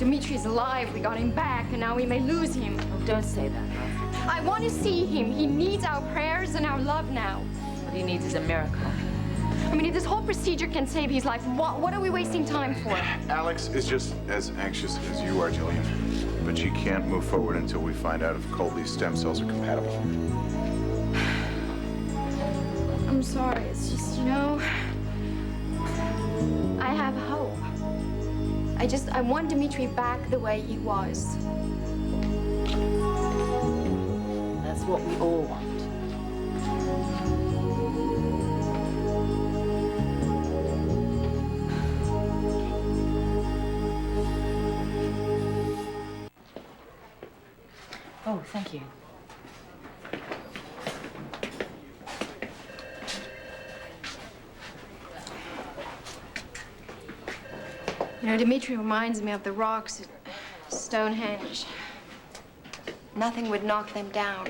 Dimitri's alive. We got him back, and now we may lose him. Oh, don't say that, love. I want to see him. He needs our prayers and our love now. What he needs is a miracle. I mean, if this whole procedure can save his life, what are we wasting time for? Alex is just as anxious as you are, Jillian. But she can't move forward until we find out if Colby's stem cells are compatible. I'm sorry. It's just, you know, I have hope. I want Dimitri back the way he was. That's what we all want. Oh, thank you. You know, Dimitri reminds me of the rocks at Stonehenge. Nothing would knock them down.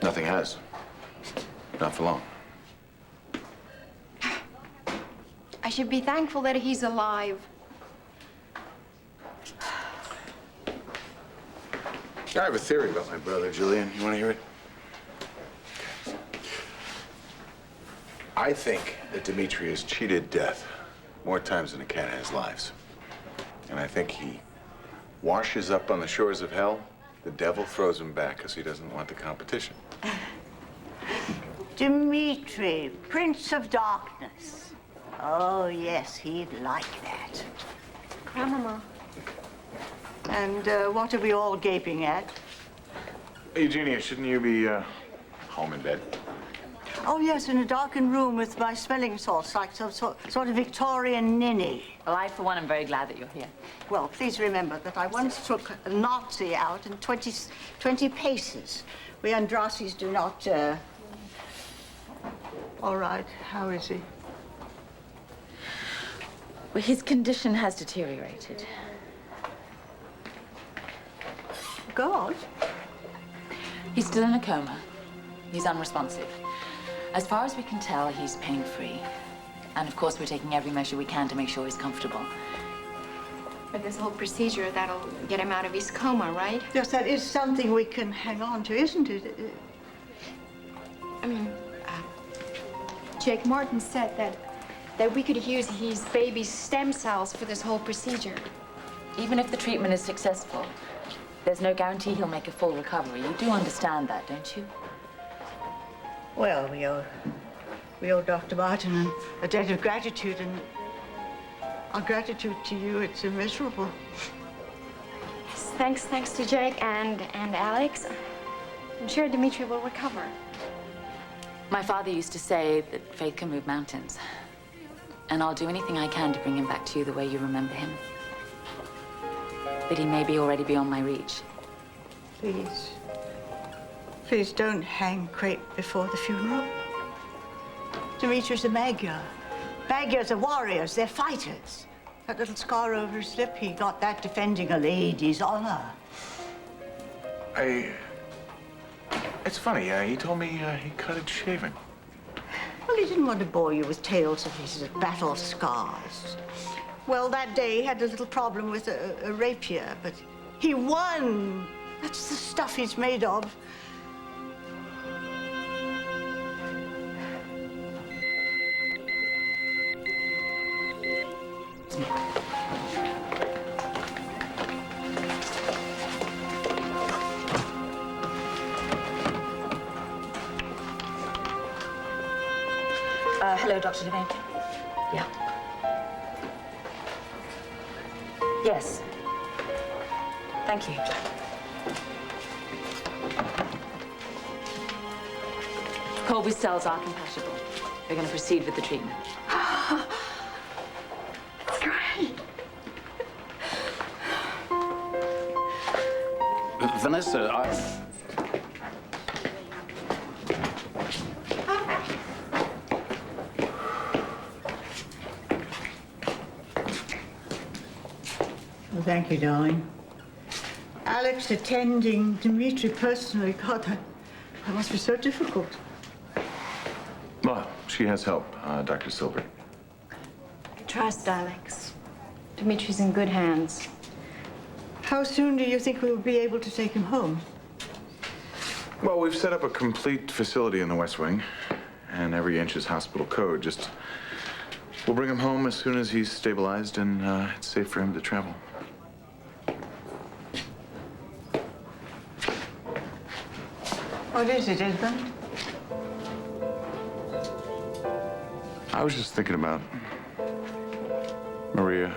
Nothing has. Not for long. I should be thankful that he's alive. I have a theory about my brother, Jillian. You want to hear it? I think that Dimitri has cheated death more times than a cat has lives. And I think he washes up on the shores of hell. The devil throws him back because he doesn't want the competition. Dimitri, Prince of Darkness. Oh, yes, he'd like that. Grandmama. And what are we all gaping at? Eugenia, shouldn't you be home in bed? Oh, yes, in a darkened room with my smelling salts, like some sort of Victorian ninny. Well, I, for one, am very glad that you're here. Well, please remember that I once took a Nazi out in 20 paces. We Andrassis do not, All right, how is he? Well, his condition has deteriorated. God? He's still in a coma. He's unresponsive. As far as we can tell, he's pain-free. And of course, we're taking every measure we can to make sure he's comfortable. But this whole procedure, that'll get him out of his coma, right? Yes, that is something we can hang on to, isn't it? I mean, Jake Martin said that we could use his baby's stem cells for this whole procedure. Even if the treatment is successful, there's no guarantee he'll make a full recovery. You do understand that, don't you? Well, we owe Dr. Martin a debt of gratitude, and our gratitude to you, it's immeasurable. Yes, thanks to Jake and Alex. I'm sure Dimitri will recover. My father used to say that faith can move mountains. And I'll do anything I can to bring him back to you the way you remember him. But he may be already beyond my reach. Please. Please don't hang crepe before the funeral. Dimitri's a Magyar. Magyars are warriors, they're fighters. That little scar over his lip, he got that defending a lady's honor. It's funny, he told me he cut it shaving. Well, he didn't want to bore you with tales of his battle scars. Well, that day he had a little problem with a rapier, but he won. That's the stuff he's made of. Hello, Dr. Devane. Yeah. Yes. Thank you. Colby's cells are compatible. We're going to proceed with the treatment. That's great. Vanessa, Well, thank you, darling. Alex attending Dimitri personally, God, that must be so difficult. Well, she has help, Dr. Silver. Trust Alex. Dimitri's in good hands. How soon do you think we will be able to take him home? Well, we've set up a complete facility in the West Wing, and every inch is hospital code. Just, we'll bring him home as soon as he's stabilized and it's safe for him to travel. What is it, Edmund? I was just thinking about Maria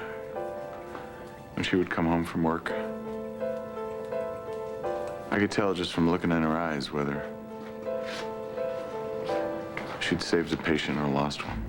when she would come home from work. I could tell just from looking in her eyes whether she'd saved a patient or lost one.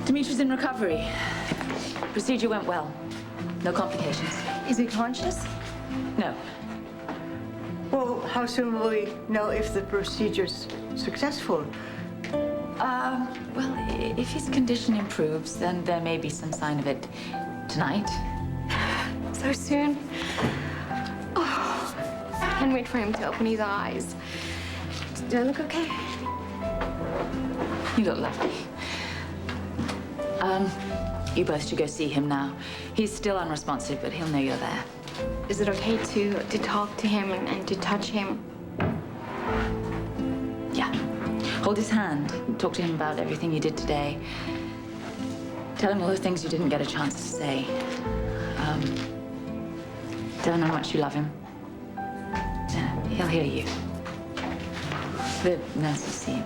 Dimitri's in recovery. Procedure went well. No complications. Is he conscious? No. Well, how soon will we know if the procedure's successful? Well, if his condition improves, then there may be some sign of it tonight. So soon? Oh, I can't wait for him to open his eyes. Do I look okay? You look lovely. You both should go see him now. He's still unresponsive, but he'll know you're there. Is it okay to talk to him and to touch him? Yeah. Hold his hand. Talk to him about everything you did today. Tell him all the things you didn't get a chance to say. Tell him how much you love him. Yeah, he'll hear you. The nurse will see him.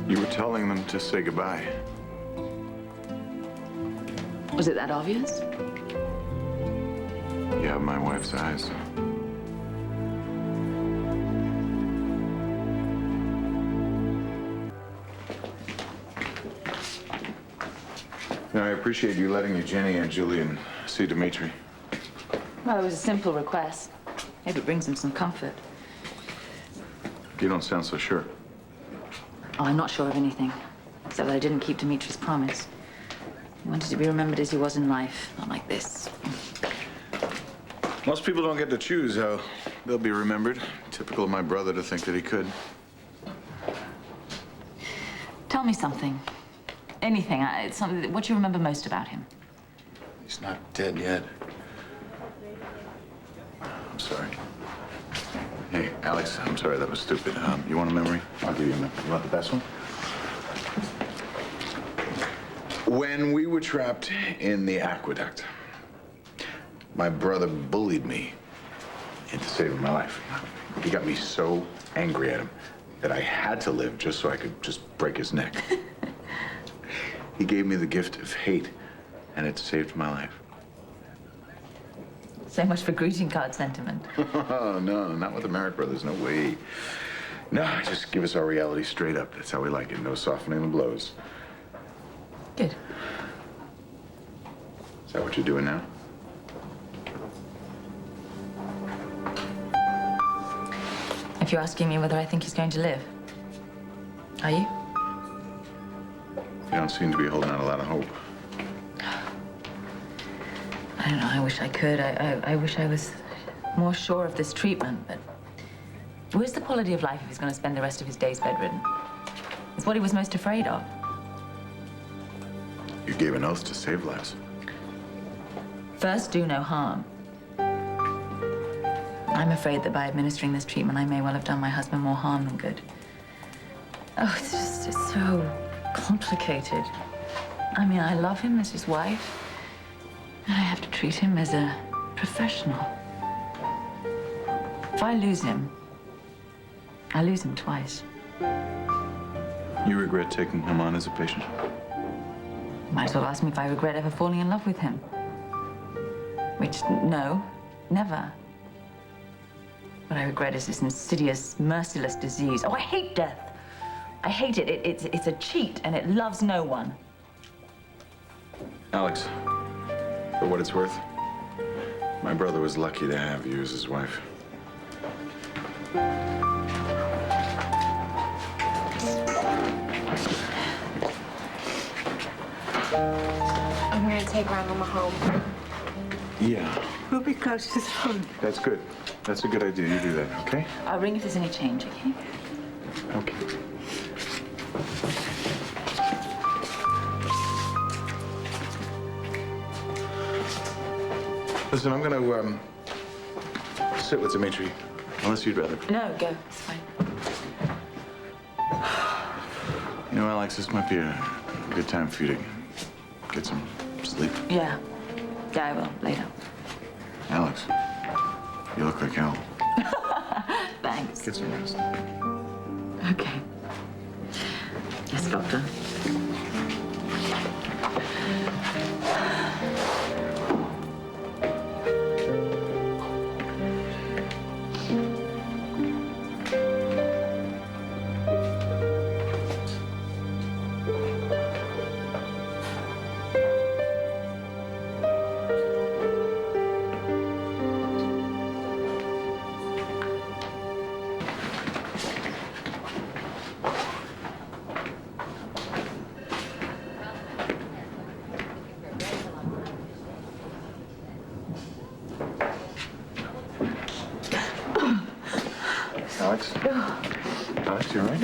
You were telling them to say goodbye. Was it that obvious? You have my wife's eyes. Now, I appreciate you letting your Jenny and Julian see Dimitri. Well, it was a simple request. Maybe it brings him some comfort. You don't sound so sure. Oh, I'm not sure of anything, except that I didn't keep Dimitri's promise. He wanted to be remembered as he was in life, not like this. Most people don't get to choose how they'll be remembered. Typical of my brother to think that he could. Tell me something. Anything. It's something. What you remember most about him? He's not dead yet. I'm sorry. Hey, Alex, I'm sorry, that was stupid. You want a memory? I'll give you a memory. You want the best one? When we were trapped in the aqueduct, my brother bullied me into saving my life. He got me so angry at him that I had to live just so I could just break his neck. He gave me the gift of hate, and it saved my life. So much for greeting card sentiment. Oh, no, not with the Merrick brothers, no way. No, just give us our reality straight up. That's how we like it. No softening the blows. Good. Is that what you're doing now? If you're asking me whether I think he's going to live, are you? You don't seem to be holding out a lot of hope. I don't know. I wish I could. I wish I was more sure of this treatment, but where's the quality of life if he's going to spend the rest of his days bedridden? It's what he was most afraid of. You gave an oath to save lives. First, do no harm. I'm afraid that by administering this treatment, I may well have done my husband more harm than good. Oh, it's so complicated. I mean, I love him as his wife, and I have to treat him as a professional. If I lose him, I lose him twice. You regret taking him on as a patient? Might as well ask me if I regret ever falling in love with him. Which, no, never. What I regret is this insidious, merciless disease. Oh, I hate death. I hate it. It's a cheat, and it loves no one. Alex, for what it's worth, my brother was lucky to have you as his wife. I'm gonna take Grandmama home. Yeah, We'll be close to the phone. that's good. That's a good idea. You do that, okay? I'll ring if there's any change, okay? Okay. Listen, I'm gonna sit with Dimitri, unless you'd rather. No, go. It's fine. You know, Alex, this might be a good time for you to get some sleep. Yeah. Yeah, I will. Later. Alex, you look like hell. Thanks. Get some rest. Okay. Yes, doctor. Alex? Alex, you all right?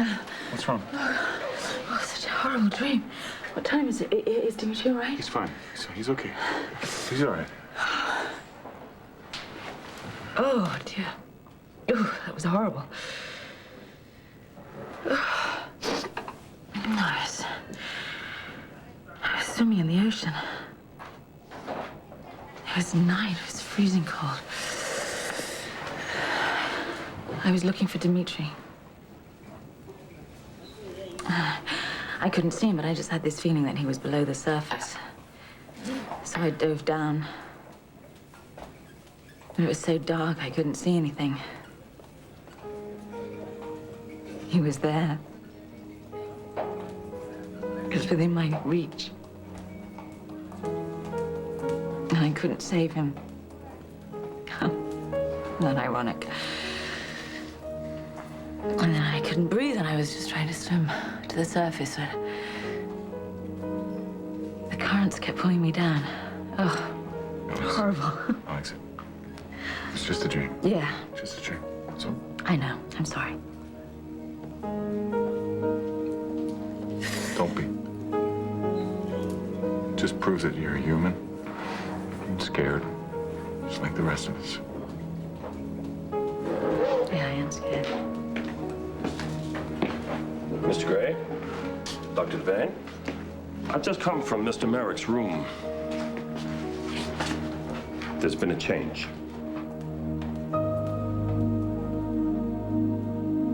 What's wrong? Oh, such a horrible dream. What time is it? Is Dimitri all right? He's fine. He's okay. He's all right. Oh, dear. Oh, that was horrible. I was swimming in the ocean. It was night. It was freezing cold. I was looking for Dimitri. I couldn't see him, but I just had this feeling that he was below the surface. So I dove down. It was so dark, I couldn't see anything. He was there. It was within my reach. And I couldn't save him. Not ironic. And then I couldn't breathe, and I was just trying to swim to the surface, but the currents kept pulling me down. Oh, horrible. Alex, it's just a dream. Yeah, Just a dream. So, I know. I'm sorry. don't be. Just prove that you're human and scared, just like the rest of us. Yeah, I am scared. Mr. Gray, Dr. Devane, I've just come from Mr. Merrick's room. There's been a change.